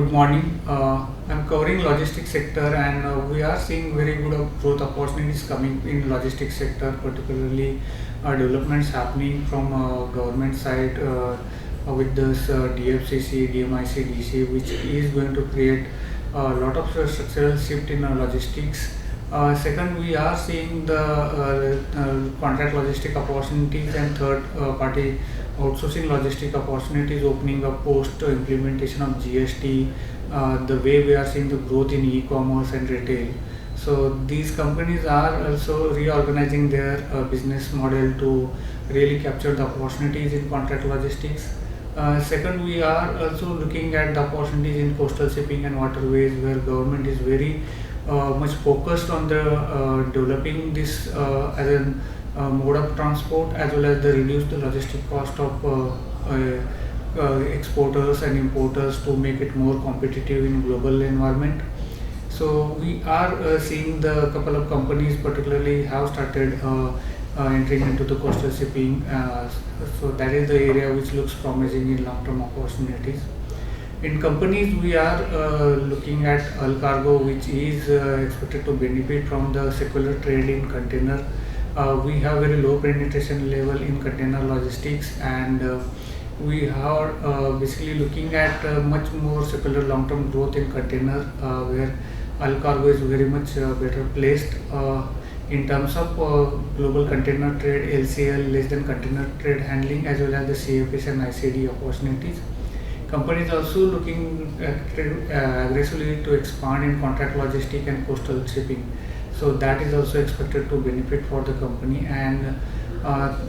Good morning. I'm covering logistics sector, and we are seeing very good growth opportunities coming in logistics sector, particularly developments happening from government side with this DFCC, DMIC, DC, which is going to create a lot of structural shift in logistics. Second, we are seeing the contract logistic opportunities, and third party outsourcing logistic opportunities opening up post implementation of GST. The way we are seeing the growth in e-commerce and retail. So these companies are also reorganizing their business model to really capture the opportunities in contract logistics. Second, we are also looking at the opportunities in coastal shipping and waterways, where government is very much focused on the developing this as a mode of transport, as well as the reduce the logistic cost of exporters and importers to make it more competitive in global environment. So we are seeing the couple of companies particularly have started entering into the coastal shipping. So that is the area which looks promising in long-term opportunities. In companies, we are looking at Alcargo, which is expected to benefit from the secular trade in container. We have very low penetration level in container logistics, and we are basically looking at much more secular long-term growth in container, where Alcargo is very much better placed in terms of global container trade, LCL, less than container trade handling, as well as the CFS and ICD opportunities. Company is also looking aggressively to expand in contract logistic and coastal shipping. So that is also expected to benefit for the company, and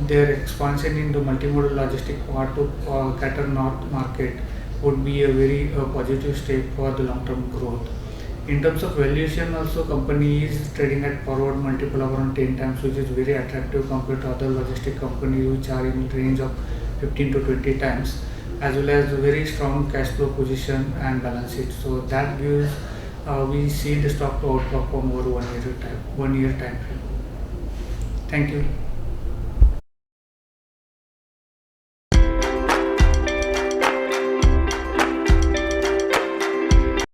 their expansion into multimodal logistic part to cater north market would be a very positive step for the long-term growth. In terms of valuation, also company is trading at forward multiple of around 10 times, which is very attractive compared to other logistic companies which are in range of 15 to 20 times, as well as a very strong cash flow position and balance sheet. So that gives we see the stock to outperform over 1 year time frame. Thank you.